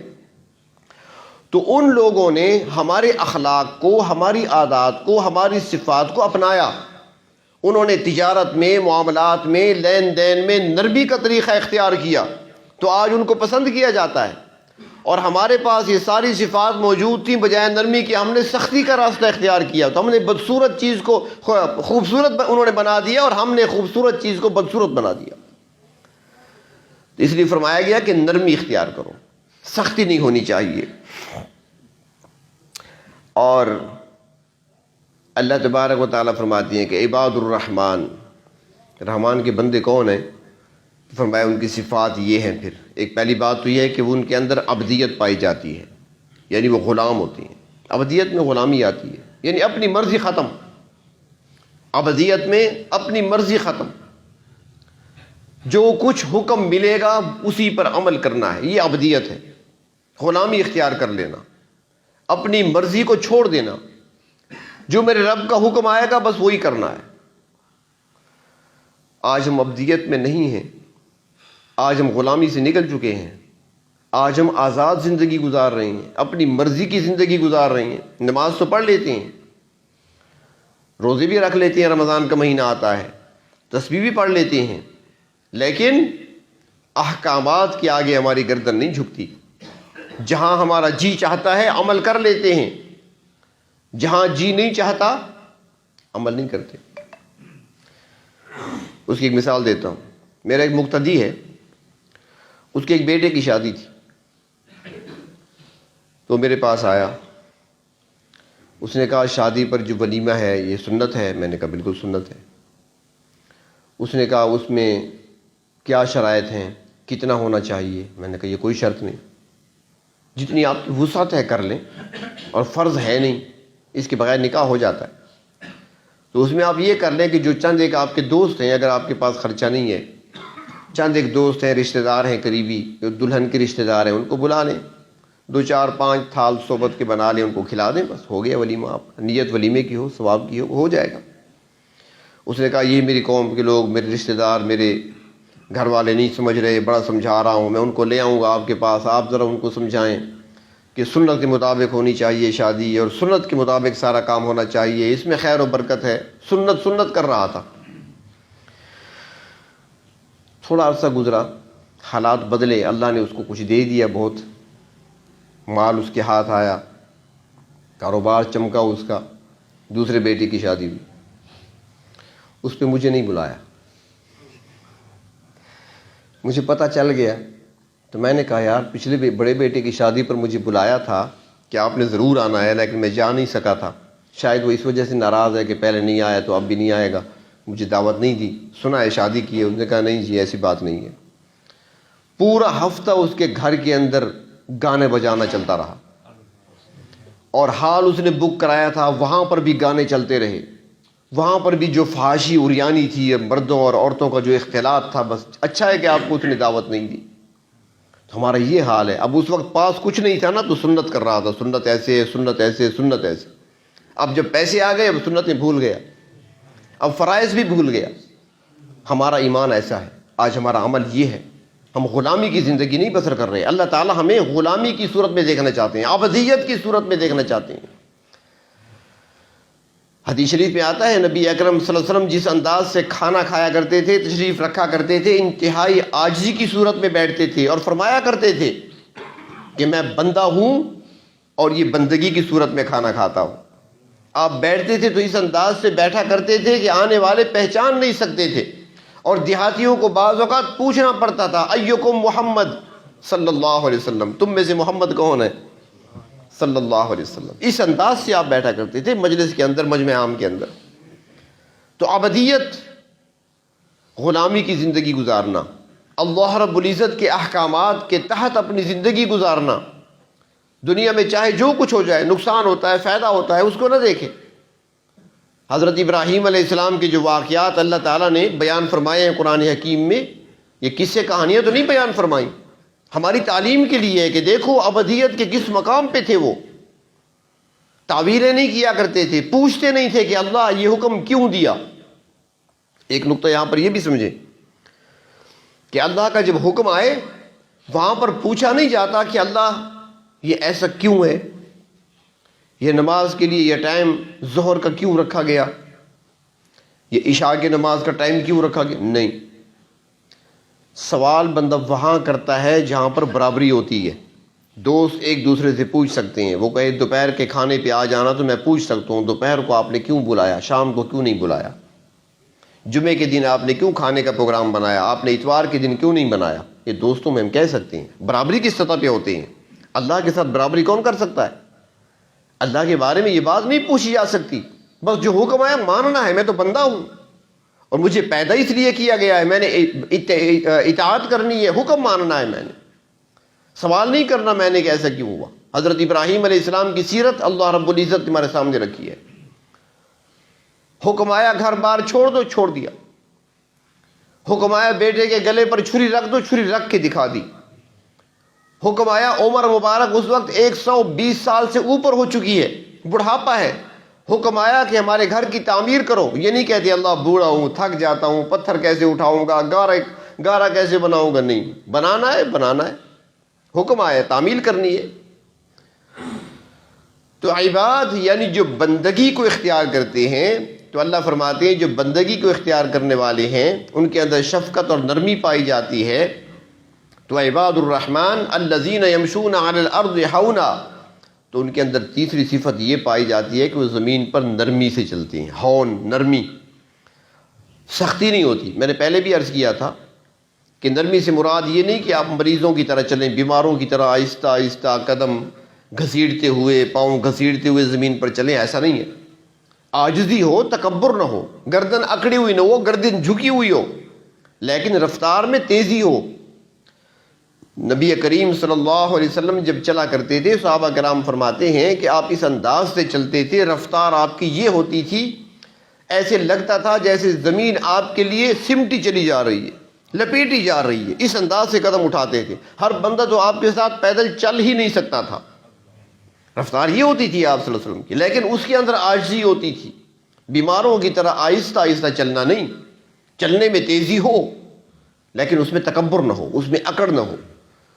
[SPEAKER 1] تو ان لوگوں نے ہمارے اخلاق کو، ہماری عادات کو، ہماری صفات کو اپنایا، انہوں نے تجارت میں، معاملات میں، لین دین میں نرمی کا طریقہ اختیار کیا، تو آج ان کو پسند کیا جاتا ہے۔ اور ہمارے پاس یہ ساری صفات موجود تھیں، بجائے نرمی کے ہم نے سختی کا راستہ اختیار کیا، تو ہم نے بدصورت چیز کو خوبصورت انہوں نے بنا دیا اور ہم نے خوبصورت چیز کو بدصورت بنا دیا۔ اس لیے فرمایا گیا کہ نرمی اختیار کرو، سختی نہیں ہونی چاہیے۔ اور اللہ تبارک و تعالیٰ فرماتی ہیں کہ عباد الرحمن، رحمان کے بندے کون ہیں؟ فرمایا ان کی صفات یہ ہیں۔ پھر ایک پہلی بات تو یہ ہے کہ وہ ان کے اندر عبدیت پائی جاتی ہے، یعنی وہ غلام ہوتی ہیں۔ عبدیت میں غلامی آتی ہے، یعنی اپنی مرضی ختم، عبدیت میں اپنی مرضی ختم۔ جو کچھ حکم ملے گا اسی پر عمل کرنا ہے، یہ عبدیت ہے، غلامی اختیار کر لینا، اپنی مرضی کو چھوڑ دینا، جو میرے رب کا حکم آئے گا بس وہی کرنا ہے۔ آج ہم عبدیت میں نہیں ہیں، آج ہم غلامی سے نکل چکے ہیں، آج ہم آزاد زندگی گزار رہے ہیں، اپنی مرضی کی زندگی گزار رہے ہیں۔ نماز تو پڑھ لیتے ہیں، روزے بھی رکھ لیتے ہیں، رمضان کا مہینہ آتا ہے، تسبیح بھی پڑھ لیتے ہیں، لیکن احکامات کے آگے ہماری گردن نہیں جھکتی۔ جہاں ہمارا جی چاہتا ہے عمل کر لیتے ہیں، جہاں جی نہیں چاہتا عمل نہیں کرتے۔ اس کی ایک مثال دیتا ہوں۔ میرا ایک مقتدی ہے، اس کے ایک بیٹے کی شادی تھی، تو میرے پاس آیا، اس نے کہا شادی پر جو ولیمہ ہے یہ سنت ہے؟ میں نے کہا بالکل سنت ہے۔ اس نے کہا اس میں کیا شرائط ہیں، کتنا ہونا چاہیے؟ میں نے کہا یہ کوئی شرط نہیں، جتنی آپ کی وسعت ہے کر لیں، اور فرض ہے نہیں، اس کے بغیر نکاح ہو جاتا ہے۔ تو اس میں آپ یہ کر لیں کہ جو چند ایک آپ کے دوست ہیں، اگر آپ کے پاس خرچہ نہیں ہے، چند ایک دوست ہیں، رشتہ دار ہیں قریبی، جو دلہن کے رشتہ دار ہیں، ان کو بلا لیں، 2 4 5 تھال صحبت کے بنا لیں، ان کو کھلا دیں، بس ہو گیا ولیمہ۔ آپ نیت ولیمے کی ہو، ثواب کی ہو جائے گا۔ اس نے کہا یہ میری قوم کے لوگ، میرے رشتہ دار، میرے گھر والے نہیں سمجھ رہے، بڑا سمجھا رہا ہوں، میں ان کو لے آؤں گا آپ کے پاس، آپ ذرا ان کو سمجھائیں کہ سنت کے مطابق ہونی چاہیے شادی، اور سنت کے مطابق سارا کام ہونا چاہیے، اس میں خیر و برکت ہے۔ سنت کر رہا تھا۔ تھوڑا عرصہ گزرا، حالات بدلے، اللہ نے اس کو کچھ دے دیا، بہت مال اس کے ہاتھ آیا، کاروبار چمکا اس کا، دوسرے بیٹے کی شادی ہوئی۔ اس پہ مجھے نہیں بلایا، مجھے پتہ چل گیا، تو میں نے کہا یار پچھلے بڑے بیٹے کی شادی پر مجھے بلایا تھا کہ آپ نے ضرور آنا ہے، لیکن میں جا نہیں سکا تھا، شاید وہ اس وجہ سے ناراض ہے کہ پہلے نہیں آیا تو اب بھی نہیں آئے گا، مجھے دعوت نہیں دی، سنا ہے شادی کی ہے۔ اس نے کہا نہیں جی ایسی بات نہیں ہے۔ پورا ہفتہ اس کے گھر کے اندر گانے بجانا چلتا رہا، اور حال اس نے بک کرایا تھا وہاں پر بھی گانے چلتے رہے، وہاں پر بھی جو فحاشی عریانی تھی، مردوں اور عورتوں کا جو اختلاط تھا، بس اچھا ہے کہ آپ کو اس نے دعوت نہیں دی۔ تو ہمارا یہ حال ہے۔ اب اس وقت پاس کچھ نہیں تھا نا، تو سنت کر رہا تھا، سنت ایسے، سنت ایسے، سنت ایسے۔ اب جب پیسے آ گئے، اب سنتیں بھول گیا، اب فرائض بھی بھول گیا۔ ہمارا ایمان ایسا ہے، آج ہمارا عمل یہ ہے، ہم غلامی کی زندگی نہیں بسر کر رہے۔ اللہ تعالی ہمیں غلامی کی صورت میں دیکھنا چاہتے ہیں، عبودیت کی صورت میں دیکھنا چاہتے ہیں۔ حدیث شریف میں آتا ہے نبی اکرم صلی اللہ علیہ وسلم جس انداز سے کھانا کھایا کرتے تھے، تشریف رکھا کرتے تھے، انتہائی عاجزی کی صورت میں بیٹھتے تھے، اور فرمایا کرتے تھے کہ میں بندہ ہوں اور یہ بندگی کی صورت میں کھانا کھاتا ہوں۔ آپ بیٹھتے تھے تو اس انداز سے بیٹھا کرتے تھے کہ آنے والے پہچان نہیں سکتے تھے، اور دیہاتیوں کو بعض اوقات پوچھنا پڑتا تھا ایکم محمد صلی اللہ علیہ وسلم، تم میں سے محمد کون ہے صلی اللہ علیہ وسلم۔ اس انداز سے آپ بیٹھا کرتے تھے مجلس کے اندر، مجمع عام کے اندر۔ تو عبودیت، غلامی کی زندگی گزارنا، اللہ رب العزت کے احکامات کے تحت اپنی زندگی گزارنا، دنیا میں چاہے جو کچھ ہو جائے، نقصان ہوتا ہے، فائدہ ہوتا ہے، اس کو نہ دیکھیں۔ حضرت ابراہیم علیہ السلام کے جو واقعات اللہ تعالیٰ نے بیان فرمائے ہیں قرآن حکیم میں، یہ قصے کہانیاں تو نہیں بیان فرمائیں، ہماری تعلیم کے لیے ہے کہ دیکھو عبودیت کے کس مقام پہ تھے وہ۔ تعویلیں نہیں کیا کرتے تھے، پوچھتے نہیں تھے کہ اللہ یہ حکم کیوں دیا۔ ایک نقطہ یہاں پر یہ بھی سمجھیں کہ اللہ کا جب حکم آئے، وہاں پر پوچھا نہیں جاتا کہ اللہ یہ ایسا کیوں ہے، یہ نماز کے لیے یہ ٹائم ظہر کا کیوں رکھا گیا، یہ عشاء کی نماز کا ٹائم کیوں رکھا گیا، نہیں۔ سوال بندہ وہاں کرتا ہے جہاں پر برابری ہوتی ہے، دوست ایک دوسرے سے پوچھ سکتے ہیں، وہ کہے دوپہر کے کھانے پہ آ جانا تو میں پوچھ سکتا ہوں دوپہر کو آپ نے کیوں بلایا، شام کو کیوں نہیں بلایا، جمعے کے دن آپ نے کیوں کھانے کا پروگرام بنایا، آپ نے اتوار کے دن کیوں نہیں بنایا۔ یہ دوستوں میں ہم کہہ سکتے ہیں، برابری کی سطح پہ ہوتے ہیں۔ اللہ کے ساتھ برابری کون کر سکتا ہے؟ اللہ کے بارے میں یہ بات نہیں پوچھی جا سکتی، بس جو حکم آیا ماننا ہے، میں تو بندہ ہوں اور مجھے پیدا اس لیے کیا گیا ہے، میں نے اطاعت کرنی ہے، حکم ماننا ہے، میں نے سوال نہیں کرنا میں نے کہ ایسا کیوں ہوا۔ حضرت ابراہیم علیہ السلام کی سیرت اللہ رب العزت نے ہمارے سامنے رکھی ہے۔ حکم آیا گھر بار چھوڑ دو، چھوڑ دیا۔ حکم آیا بیٹے کے گلے پر چھری رکھ دو، چھری رکھ کے دکھا دی۔ حکم آیا عمر مبارک اس وقت 120 سال سے اوپر ہو چکی ہے، بڑھاپا ہے، حکم آیا کہ ہمارے گھر کی تعمیر کرو۔ یہ نہیں کہتے اللہ بوڑھا ہوں، تھک جاتا ہوں، پتھر کیسے اٹھاؤں گا، گارا کیسے بناؤں گا، نہیں، بنانا ہے، حکم آیا تعمیر کرنی ہے۔ تو عباد یعنی جو بندگی کو اختیار کرتے ہیں، تو اللہ فرماتے ہیں جو بندگی کو اختیار کرنے والے ہیں ان کے اندر شفقت اور نرمی پائی جاتی ہے۔ تو عباد الرحمن الذین یمشون علی الارض ہونا، تو ان کے اندر تیسری صفت یہ پائی جاتی ہے کہ وہ زمین پر نرمی سے چلتے ہیں۔ ہون، نرمی، سختی نہیں ہوتی۔ میں نے پہلے بھی عرض کیا تھا کہ نرمی سے مراد یہ نہیں کہ آپ مریضوں کی طرح چلیں، بیماروں کی طرح آہستہ آہستہ قدم گھسیٹتے ہوئے، پاؤں گھسیٹتے ہوئے زمین پر چلیں، ایسا نہیں ہے۔ عاجزی ہو، تکبر نہ ہو، گردن اکڑی ہوئی نہ ہو، گردن جھکی ہوئی ہو، لیکن رفتار میں تیزی ہو۔ نبی کریم صلی اللہ علیہ وسلم جب چلا کرتے تھے، صحابہ کرام فرماتے ہیں کہ آپ اس انداز سے چلتے تھے، رفتار آپ کی یہ ہوتی تھی، ایسے لگتا تھا جیسے زمین آپ کے لیے سمٹی چلی جا رہی ہے، لپیٹی جا رہی ہے، اس انداز سے قدم اٹھاتے تھے۔ ہر بندہ تو آپ کے ساتھ پیدل چل ہی نہیں سکتا تھا۔ رفتار یہ ہوتی تھی آپ صلی اللہ علیہ وسلم کی، لیکن اس کے اندر عاجزی ہوتی تھی۔ بیماروں کی طرح آہستہ آہستہ چلنا نہیں، چلنے میں تیزی ہو لیکن اس میں تکبر نہ ہو، اس میں اکڑ نہ ہو،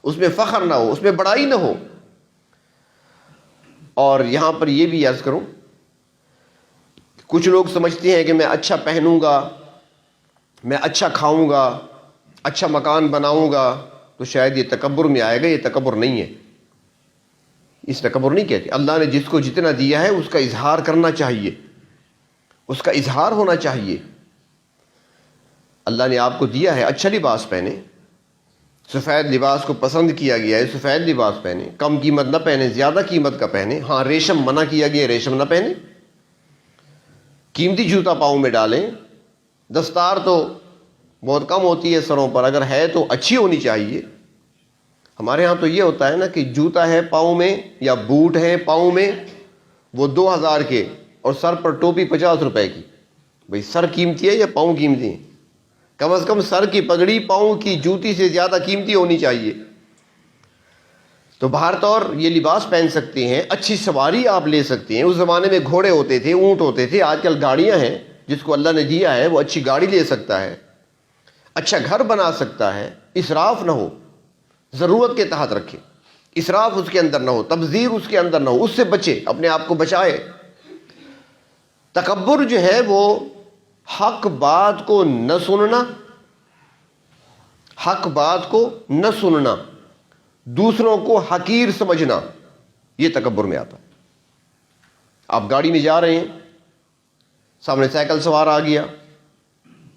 [SPEAKER 1] اس میں فخر نہ ہو، اس میں بڑائی نہ ہو۔ اور یہاں پر یہ بھی عرض کروں، کچھ لوگ سمجھتے ہیں کہ میں اچھا پہنوں گا، میں اچھا کھاؤں گا، اچھا مکان بناؤں گا تو شاید یہ تکبر میں آئے گا۔ یہ تکبر نہیں ہے، اس تکبر نہیں کہتے۔ اللہ نے جس کو جتنا دیا ہے اس کا اظہار کرنا چاہیے، اس کا اظہار ہونا چاہیے۔ اللہ نے آپ کو دیا ہے، اچھا لباس پہنے، سفید لباس کو پسند کیا گیا ہے، سفید لباس پہنے، کم قیمت نہ پہنے، زیادہ قیمت کا پہنے۔ ہاں، ریشم منع کیا گیا ہے، ریشم نہ پہنے۔ قیمتی جوتا پاؤں میں ڈالیں۔ دستار تو بہت کم ہوتی ہے سروں پر، اگر ہے تو اچھی ہونی چاہیے۔ ہمارے ہاں تو یہ ہوتا ہے نا کہ جوتا ہے پاؤں میں یا بوٹ ہے پاؤں میں، وہ 2000 کے، اور سر پر ٹوپی 50 روپے کی۔ بھئی سر قیمتی ہے یا پاؤں قیمتی ہیں؟ کم از کم سر کی پگڑی پاؤں کی جوتی سے زیادہ قیمتی ہونی چاہیے۔ تو باہر طور یہ لباس پہن سکتے ہیں، اچھی سواری آپ لے سکتے ہیں۔ اس زمانے میں گھوڑے ہوتے تھے، اونٹ ہوتے تھے، آج کل گاڑیاں ہیں۔ جس کو اللہ نے دیا ہے وہ اچھی گاڑی لے سکتا ہے، اچھا گھر بنا سکتا ہے۔ اسراف نہ ہو، ضرورت کے تحت رکھے، اسراف اس کے اندر نہ ہو، تبذیر اس کے اندر نہ ہو، اس سے بچے، اپنے آپ کو بچائے۔ تکبر جو ہے وہ حق بات کو نہ سننا، حق بات کو نہ سننا، دوسروں کو حقیر سمجھنا، یہ تکبر میں آتا ہے۔ آپ گاڑی میں جا رہے ہیں، سامنے سائیکل سوار آ گیا،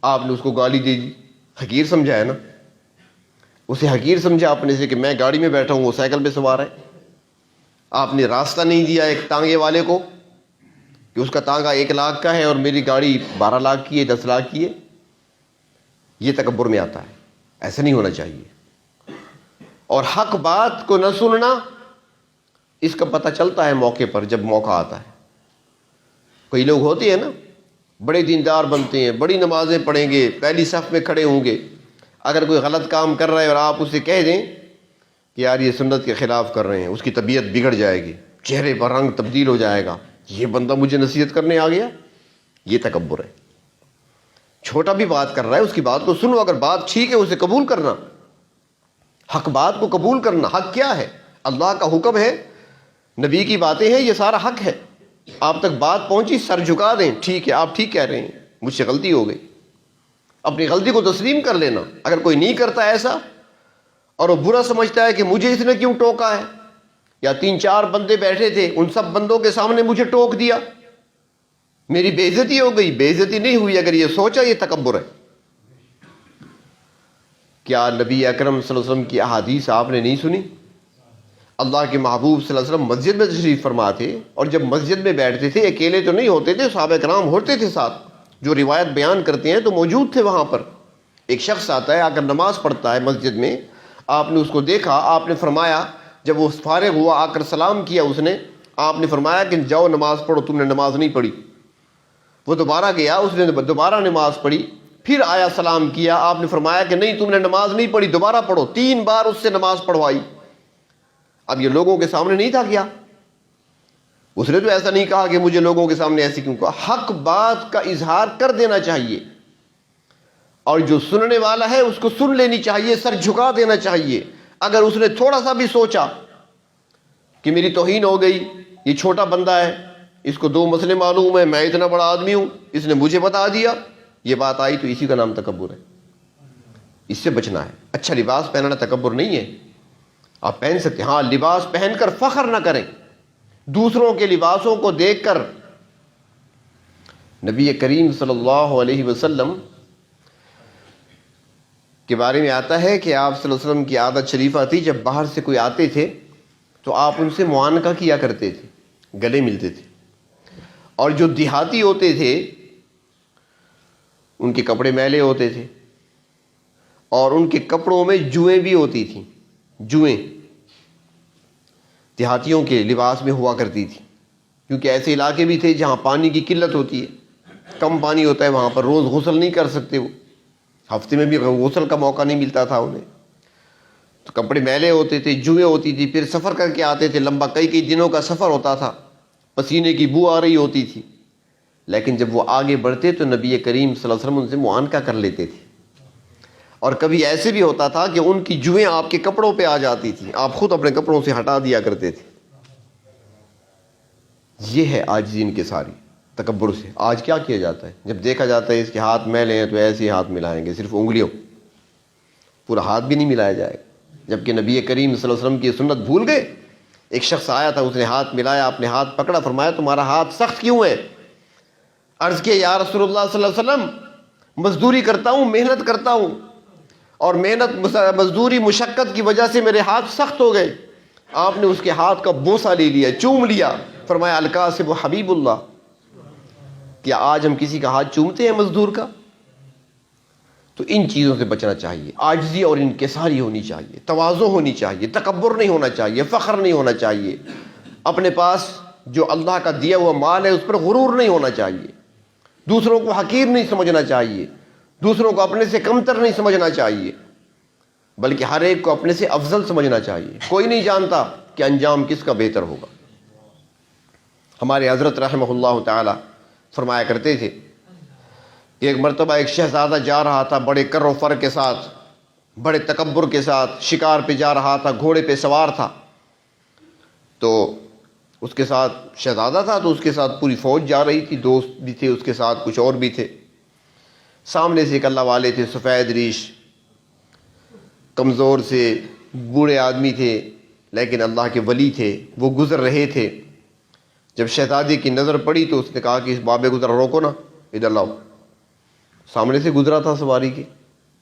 [SPEAKER 1] آپ نے اس کو گالی دے دی، حقیر سمجھا ہے نا، اسے حقیر سمجھا اپنے سے کہ میں گاڑی میں بیٹھا ہوں، وہ سائیکل پہ سوار ہے۔ آپ نے راستہ نہیں دیا ایک تانگے والے کو کہ اس کا تانگا 1 لاکھ کا ہے اور میری گاڑی 12 لاکھ کی ہے، 10 لاکھ کی ہے، یہ تکبر میں آتا ہے۔ ایسا نہیں ہونا چاہیے۔ اور حق بات کو نہ سننا، اس کا پتہ چلتا ہے موقع پر، جب موقع آتا ہے۔ کئی لوگ ہوتے ہیں نا، بڑے دیندار بنتے ہیں، بڑی نمازیں پڑھیں گے، پہلی صف میں کھڑے ہوں گے، اگر کوئی غلط کام کر رہا ہے اور آپ اسے کہہ دیں کہ یار یہ سنت کے خلاف کر رہے ہیں، اس کی طبیعت بگڑ جائے گی، چہرے پر رنگ تبدیل ہو جائے گا، یہ بندہ مجھے نصیحت کرنے آ گیا، یہ تکبر ہے۔ چھوٹا بھی بات کر رہا ہے، اس کی بات کو سنو، اگر بات ٹھیک ہے اسے قبول کرنا، حق بات کو قبول کرنا۔ حق کیا ہے؟ اللہ کا حکم ہے، نبی کی باتیں ہیں، یہ سارا حق ہے۔ آپ تک بات پہنچی، سر جھکا دیں، ٹھیک ہے، آپ ٹھیک کہہ رہے ہیں، مجھ سے غلطی ہو گئی، اپنی غلطی کو تسلیم کر لینا۔ اگر کوئی نہیں کرتا ایسا اور وہ برا سمجھتا ہے کہ مجھے اس نے کیوں ٹوکا ہے، یا 3-4 بندے بیٹھے تھے، ان سب بندوں کے سامنے مجھے ٹوک دیا، میری بے عزتی ہو گئی، بے عزتی نہیں ہوئی، اگر یہ سوچا، یہ تکبر ہے۔ کیا نبی اکرم صلی اللہ علیہ وسلم کی احادیث آپ نے نہیں سنی؟ اللہ کے محبوب صلی اللہ علیہ وسلم مسجد میں تشریف فرما تھے، اور جب مسجد میں بیٹھتے تھے، اکیلے تو نہیں ہوتے تھے، صحابہ کرام ہوتے تھے ساتھ، جو روایت بیان کرتے ہیں تو موجود تھے وہاں پر۔ ایک شخص آتا ہے، آ کر نماز پڑھتا ہے مسجد میں، آپ نے اس کو دیکھا، آپ نے فرمایا، جب وہ فارغ ہوا آ کر سلام کیا اس نے، آپ نے فرمایا کہ جاؤ نماز پڑھو، تم نے نماز نہیں پڑھی۔ وہ دوبارہ گیا، اس نے دوبارہ نماز پڑھی، پھر آیا سلام کیا، آپ نے فرمایا کہ نہیں تم نے نماز نہیں پڑھی، دوبارہ پڑھو۔ 3 بار اس سے نماز پڑھوائی۔ اب یہ لوگوں کے سامنے نہیں تھا کیا، اس نے تو ایسا نہیں کہا کہ مجھے لوگوں کے سامنے ایسی کیوں کہا۔ حق بات کا اظہار کر دینا چاہیے، اور جو سننے والا ہے اس کو سن لینی چاہیے، سر جھکا دینا چاہیے۔ اگر اس نے تھوڑا سا بھی سوچا کہ میری توہین ہو گئی، یہ چھوٹا بندہ ہے، اس کو 2 مسئلے معلوم ہے، میں اتنا بڑا آدمی ہوں، اس نے مجھے بتا دیا، یہ بات آئی، تو اسی کا نام تکبر ہے۔ اس سے بچنا ہے۔ اچھا لباس پہننا تکبر نہیں ہے، آپ پہن سکتے ہیں، ہاں لباس پہن کر فخر نہ کریں۔ دوسروں کے لباسوں کو دیکھ کر نبی کریم صلی اللہ علیہ وسلم کے بارے میں آتا ہے کہ آپ صلی اللہ علیہ وسلم کی عادت شریفہ تھی، جب باہر سے کوئی آتے تھے تو آپ ان سے معانقہ کیا کرتے تھے، گلے ملتے تھے۔ اور جو دیہاتی ہوتے تھے ان کے کپڑے میلے ہوتے تھے، اور ان کے کپڑوں میں جوئیں بھی ہوتی تھیں، جوئیں دیہاتیوں کے لباس میں ہوا کرتی تھی، کیونکہ ایسے علاقے بھی تھے جہاں پانی کی قلت ہوتی ہے، کم پانی ہوتا ہے، وہاں پر روز غسل نہیں کر سکتے، وہ ہفتے میں بھی غسل کا موقع نہیں ملتا تھا انہیں، تو کپڑے میلے ہوتے تھے، جوئیں ہوتی تھی، پھر سفر کر کے آتے تھے، لمبا کئی دنوں کا سفر ہوتا تھا، پسینے کی بو آ رہی ہوتی تھی، لیکن جب وہ آگے بڑھتے تو نبی کریم صلی اللہ علیہ وسلم ان سے معانقہ کر لیتے تھے۔ اور کبھی ایسے بھی ہوتا تھا کہ ان کی جوئیں آپ کے کپڑوں پہ آ جاتی تھیں، آپ خود اپنے کپڑوں سے ہٹا دیا کرتے تھے۔ یہ ہے عاجزی ان کے ساری، تکبر سے۔ آج کیا کیا جاتا ہے، جب دیکھا جاتا ہے اس کے ہاتھ میلے ہیں تو ایسے ہی ہاتھ ملائیں گے، صرف انگلیوں، پورا ہاتھ بھی نہیں ملایا جائے گا، جبکہ نبی کریم صلی اللہ علیہ وسلم کی سنت بھول گئے۔ ایک شخص آیا تھا، اس نے ہاتھ ملایا، آپ نے ہاتھ پکڑا، فرمایا تمہارا ہاتھ سخت کیوں ہے؟ عرض کیا یا رسول اللہ صلی اللہ علیہ وسلم، مزدوری کرتا ہوں، محنت کرتا ہوں، اور محنت مزدوری مشقت کی وجہ سے میرے ہاتھ سخت ہو گئے۔ آپ نے اس کے ہاتھ کا بوسہ لے لیا، چوم لیا، فرمایا القاسب حبیب اللہ۔ کیا آج ہم کسی کا ہاتھ چومتے ہیں مزدور کا؟ تو ان چیزوں سے بچنا چاہیے، عاجزی اور انکساری ہونی چاہیے، تواضع ہونی چاہیے، تکبر نہیں ہونا چاہیے، فخر نہیں ہونا چاہیے، اپنے پاس جو اللہ کا دیا ہوا مال ہے اس پر غرور نہیں ہونا چاہیے، دوسروں کو حقیر نہیں سمجھنا چاہیے، دوسروں کو اپنے سے کمتر نہیں سمجھنا چاہیے، بلکہ ہر ایک کو اپنے سے افضل سمجھنا چاہیے۔ کوئی نہیں جانتا کہ انجام کس کا بہتر ہوگا۔ ہمارے حضرت رحمہ اللہ تعالی فرمایا کرتے تھے کہ ایک مرتبہ ایک شہزادہ جا رہا تھا بڑے کر و فر کے ساتھ، بڑے تکبر کے ساتھ، شکار پہ جا رہا تھا، گھوڑے پہ سوار تھا، تو اس کے ساتھ شہزادہ تھا تو اس کے ساتھ پوری فوج جا رہی تھی، دوست بھی تھے اس کے ساتھ، کچھ اور بھی تھے۔ سامنے سے ایک اللہ والے تھے، سفید ریش، کمزور سے بوڑھے آدمی تھے، لیکن اللہ کے ولی تھے، وہ گزر رہے تھے۔ جب شہزادے کی نظر پڑی تو اس نے کہا کہ اس بابے گزر روکو نا، ادھر لاؤ۔ سامنے سے گزرا تھا سواری کے،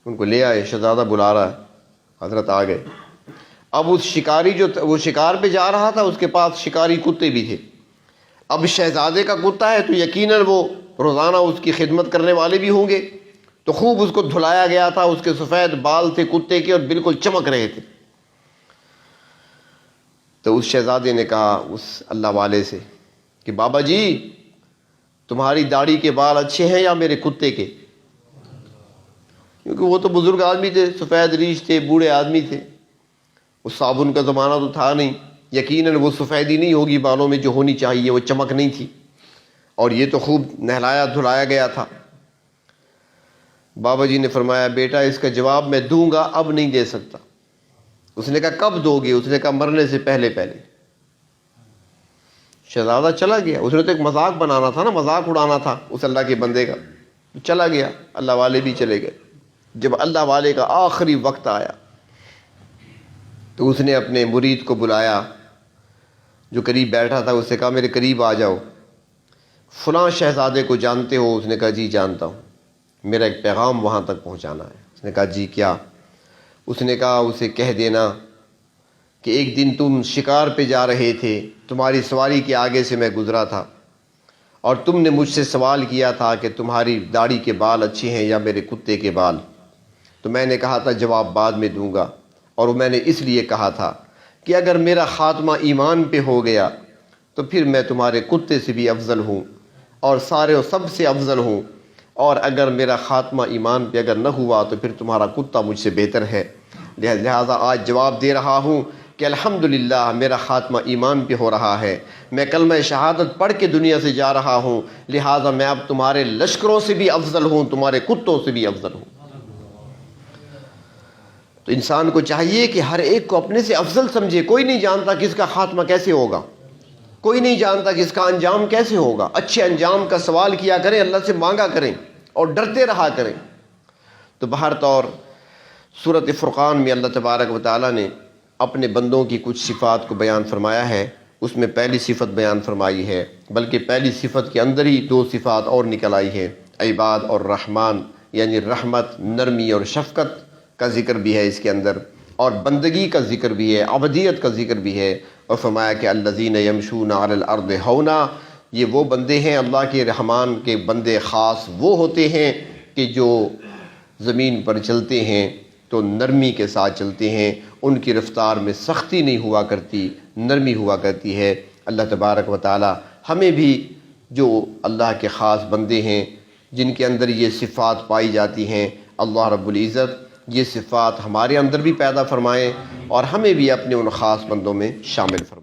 [SPEAKER 1] ان کو لے آئے، شہزادہ بلا رہا ہے، حضرت آ گئے۔ اب اس شکاری جو وہ شکار پہ جا رہا تھا اس کے پاس شکاری کتے بھی تھے۔ اب شہزادے کا کتا ہے تو یقیناً وہ روزانہ اس کی خدمت کرنے والے بھی ہوں گے، تو خوب اس کو دھلایا گیا تھا، اس کے سفید بال تھے کتے کے اور بالکل چمک رہے تھے۔ تو اس شہزادے نے کہا اس اللہ والے سے کہ بابا جی تمہاری داڑھی کے بال اچھے ہیں یا میرے کتے کے؟ کیونکہ وہ تو بزرگ آدمی تھے، سفید ریش تھے، بوڑھے آدمی تھے، اس صابن کا زمانہ تو تھا نہیں، یقیناً وہ سفیدی نہیں ہوگی بالوں میں جو ہونی چاہیے، وہ چمک نہیں تھی، اور یہ تو خوب نہلایا دھلایا گیا تھا۔ بابا جی نے فرمایا بیٹا اس کا جواب میں دوں گا، اب نہیں دے سکتا۔ اس نے کہا کب دو گے؟ اس نے کہا مرنے سے پہلے پہلے۔ شہزادہ چلا گیا، اس نے تو ایک مذاق بنانا تھا نا، مذاق اڑانا تھا اس اللہ کے بندے کا، چلا گیا، اللہ والے بھی چلے گئے۔ جب اللہ والے کا آخری وقت آیا تو اس نے اپنے مرید کو بلایا جو قریب بیٹھا تھا، اس سے کہا میرے قریب آ جاؤ، فلاں شہزادے کو جانتے ہو؟ اس نے کہا جی جانتا ہوں، میرا ایک پیغام وہاں تک پہنچانا ہے۔ اس نے کہا جی کیا؟ اس نے کہا اسے کہہ دینا کہ ایک دن تم شکار پہ جا رہے تھے، تمہاری سواری کے آگے سے میں گزرا تھا، اور تم نے مجھ سے سوال کیا تھا کہ تمہاری داڑھی کے بال اچھے ہیں یا میرے کتے کے بال، تو میں نے کہا تھا جواب بعد میں دوں گا، اور میں نے اس لیے کہا تھا کہ اگر میرا خاتمہ ایمان پہ ہو گیا تو پھر میں تمہارے کتے سے بھی افضل ہوں اور سارے و سب سے افضل ہوں۔ اور اگر میرا خاتمہ ایمان پہ اگر نہ ہوا تو پھر تمہارا کتا مجھ سے بہتر ہے۔ لہذا آج جواب دے رہا ہوں کہ الحمدللہ میرا خاتمہ ایمان پہ ہو رہا ہے، میں کلمہ شہادت پڑھ کے دنیا سے جا رہا ہوں، لہذا میں اب تمہارے لشکروں سے بھی افضل ہوں، تمہارے کتوں سے بھی افضل ہوں۔ تو انسان کو چاہیے کہ ہر ایک کو اپنے سے افضل سمجھے۔ کوئی نہیں جانتا کہ اس کا خاتمہ کیسے ہوگا، کوئی نہیں جانتا کہ اس کا انجام کیسے ہوگا۔ اچھے انجام کا سوال کیا کریں، اللہ سے مانگا کریں اور ڈرتے رہا کریں۔ تو بہر طور سورۃ فرقان میں اللہ تبارک و تعالیٰ نے اپنے بندوں کی کچھ صفات کو بیان فرمایا ہے۔ اس میں پہلی صفت بیان فرمائی ہے، بلکہ پہلی صفت کے اندر ہی دو صفات اور نکل آئی ہے، عباد اور رحمان، یعنی رحمت، نرمی اور شفقت کا ذکر بھی ہے اس کے اندر، اور بندگی کا ذکر بھی ہے، عبدیت کا ذکر بھی ہے۔ اور فرمایا کہ الذین یمشون علی الارض ہونا، یہ وہ بندے ہیں، اللہ کے رحمان کے بندے خاص وہ ہوتے ہیں کہ جو زمین پر چلتے ہیں تو نرمی کے ساتھ چلتے ہیں، ان کی رفتار میں سختی نہیں ہوا کرتی، نرمی ہوا کرتی ہے۔ اللہ تبارک و تعالی ہمیں بھی جو اللہ کے خاص بندے ہیں جن کے اندر یہ صفات پائی جاتی ہیں، اللہ رب العزت یہ صفات ہمارے اندر بھی پیدا فرمائیں اور ہمیں بھی اپنے ان خاص بندوں میں شامل فرمائیں۔